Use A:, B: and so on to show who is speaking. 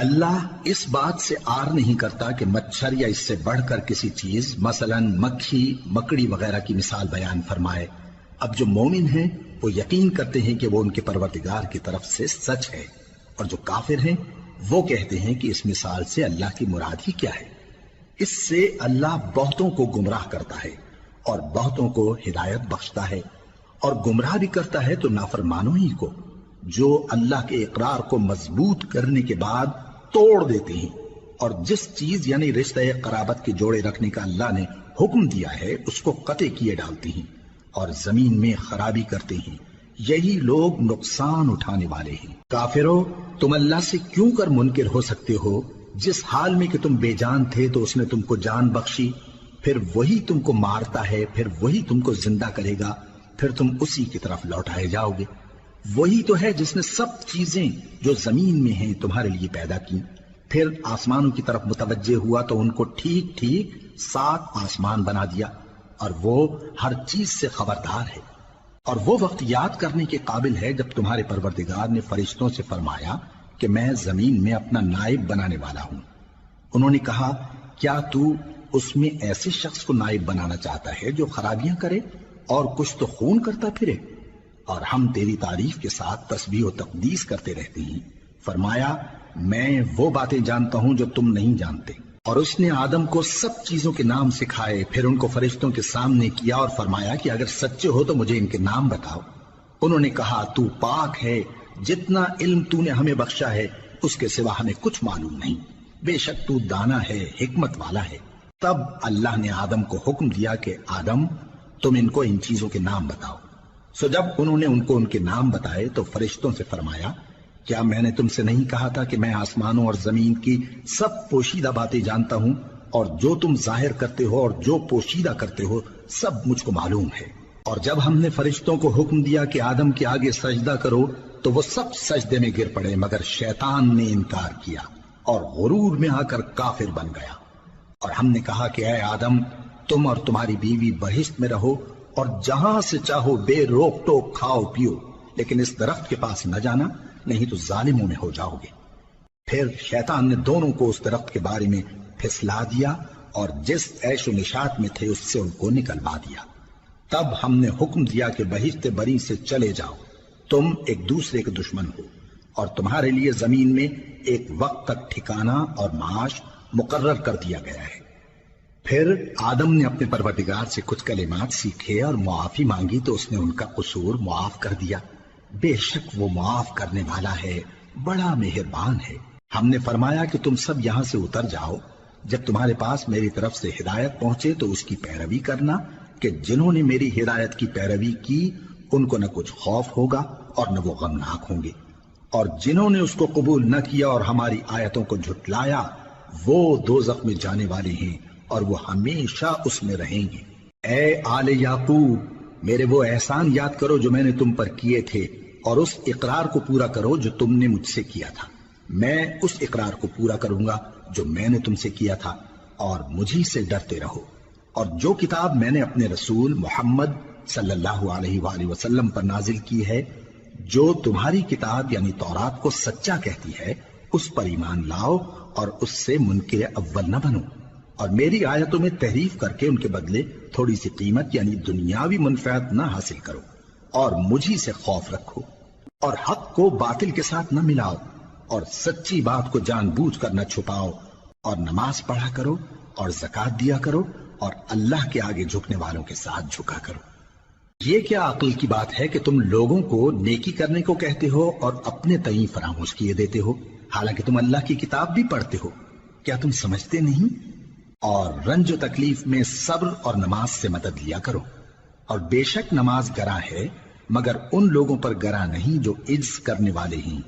A: اللہ اس بات سے آر نہیں کرتا کہ مچھر یا اس سے بڑھ کر کسی چیز مثلاً مکھی مکڑی وغیرہ کی مثال بیان فرمائے۔ اب جو مومن ہیں وہ یقین کرتے ہیں کہ وہ ان کے پروردگار کی طرف سے سچ ہے، اور جو کافر ہیں وہ کہتے ہیں کہ اس مثال سے اللہ کی مراد ہی کیا ہے۔ اس سے اللہ بہتوں کو گمراہ کرتا ہے اور بہتوں کو ہدایت بخشتا ہے، اور گمراہ بھی کرتا ہے تو نافرمانوں ہی کو، جو اللہ کے اقرار کو مضبوط کرنے کے بعد توڑ دیتے ہیں، اور جس چیز یعنی رشتہ قرابت کے جوڑے رکھنے کا اللہ نے حکم دیا ہے اس کو قطع کیے ڈالتے ہیں اور زمین میں خرابی کرتے ہیں۔ یہی لوگ نقصان اٹھانے والے ہیں۔ کافرو، تم اللہ سے کیوں کر منکر ہو سکتے ہو؟ جس حال میں کہ تم بے جان تھے تو اس نے تم کو جان بخشی، پھر وہی تم کو مارتا ہے، پھر وہی تم کو زندہ کرے گا، پھر تم اسی کی طرف لوٹائے جاؤ گے۔ وہی تو ہے جس نے سب چیزیں جو زمین میں ہیں تمہارے لیے پیدا کی، پھر آسمانوں کی طرف متوجہ ہوا تو ان کو ٹھیک ٹھیک 7 آسمان بنا دیا، اور وہ ہر چیز سے خبردار ہے۔ اور وہ وقت یاد کرنے کے قابل ہے جب تمہارے پروردگار نے فرشتوں سے فرمایا کہ میں زمین میں اپنا نائب بنانے والا ہوں۔ انہوں نے کہا، کیا تو اس میں ایسے شخص کو نائب بنانا چاہتا ہے جو خرابیاں کرے اور کچھ تو خون کرتا پھرے؟ اور ہم تیری تعریف کے ساتھ تسبیح و تقدیس کرتے رہتے ہیں۔ فرمایا، میں وہ باتیں جانتا ہوں جو تم نہیں جانتے۔ اور اس نے آدم کو سب چیزوں کے نام سکھائے، پھر ان کو فرشتوں کے سامنے کیا اور فرمایا کہ اگر سچے ہو تو مجھے ان کے نام بتاؤ۔ انہوں نے کہا، تو پاک ہے، جتنا علم تو نے ہمیں بخشا ہے اس کے سوا ہمیں کچھ معلوم نہیں، بے شک تو دانا ہے، حکمت والا ہے۔ تب اللہ نے آدم کو حکم دیا کہ آدم، تم ان کو ان چیزوں کے نام بتاؤ۔ سو جب انہوں نے ان کو ان کے نام بتائے تو فرشتوں سے فرمایا، کیا میں نے تم سے نہیں کہا تھا کہ میں آسمانوں اور زمین کی سب پوشیدہ باتیں جانتا ہوں، اور جو تم ظاہر کرتے ہو اور جو پوشیدہ کرتے ہو سب مجھ کو معلوم ہے۔ اور جب ہم نے فرشتوں کو حکم دیا کہ آدم کے آگے سجدہ کرو تو وہ سب سجدے میں گر پڑے مگر شیطان نے انکار کیا اور غرور میں آ کر کافر بن گیا۔ اور ہم نے کہا کہ اے آدم، تم اور تمہاری بیوی بہشت میں رہو اور جہاں سے چاہو بے روک ٹوک کھاؤ پیو، لیکن اس درخت کے پاس نہ جانا، نہیں تو ظالموں میں ہو جاؤ گے۔ پھر شیطان نے دونوں کو اس درخت کے بارے میں پھسلا دیا اور جس عیش و نشاط میں تھے اس سے ان کو نکلوا دیا۔ تب ہم نے حکم دیا کہ بہشت بری سے چلے جاؤ، تم ایک دوسرے کے دشمن ہو، اور تمہارے لیے زمین میں ایک وقت تک ٹھکانہ اور معاش مقرر کر دیا گیا ہے۔ پھر آدم نے اپنے پروردگار سے کچھ کلمات سیکھے اور معافی مانگی تو اس نے ان کا قصور معاف کر دیا۔ بے شک وہ معاف کرنے والا ہے، بڑا مہربان ہے۔ ہم نے فرمایا کہ تم سب یہاں سے اتر جاؤ، جب تمہارے پاس میری طرف سے ہدایت پہنچے تو اس کی پیروی کرنا، کہ جنہوں نے میری ہدایت کی پیروی کی ان کو نہ کچھ خوف ہوگا اور نہ وہ غمناک ہوں گے، اور جنہوں نے اس کو قبول نہ کیا اور ہماری آیتوں کو جھٹلایا وہ دوزخ میں جانے والے ہیں اور وہ ہمیشہ اس میں رہیں گے۔ اے آل یعقوب، میرے وہ احسان یاد کرو جو میں نے تم پر کیے تھے، اور اس اقرار کو پورا کرو جو تم نے مجھ سے کیا تھا۔ میں اس اقرار کو پورا کروں گا جو میں نے تم سے کیا تھا، اور مجھی سے ڈرتے رہو۔ اور جو کتاب میں نے اپنے رسول محمد صلی اللہ علیہ وآلہ وسلم پر نازل کی ہے، جو تمہاری کتاب یعنی تورات کو سچا کہتی ہے، اس پر ایمان لاؤ اور اس سے منکر اول نہ بنو، اور میری آیتوں میں تحریف کر کے ان کے بدلے تھوڑی سی قیمت یعنی دنیاوی منفعت نہ حاصل کرو، اور مجھی سے خوف رکھو، اور حق کو باطل کے ساتھ نہ ملاؤ، اور سچی بات کو جان بوجھ کر نہ چھپاؤ، اور نماز پڑھا کرو اور زکوٰۃ دیا کرو، اور اللہ کے آگے جھکنے والوں کے ساتھ جھکا کرو۔ یہ کیا عقل کی بات ہے کہ تم لوگوں کو نیکی کرنے کو کہتے ہو اور اپنے تئیں فراموش کیے دیتے ہو، حالانکہ تم اللہ کی کتاب بھی پڑھتے ہو؟ کیا تم سمجھتے نہیں؟ اور رنج و تکلیف میں صبر اور نماز سے مدد لیا کرو، اور بے شک نماز گراں ہے مگر ان لوگوں پر گراں نہیں جو عجز کرنے والے ہیں۔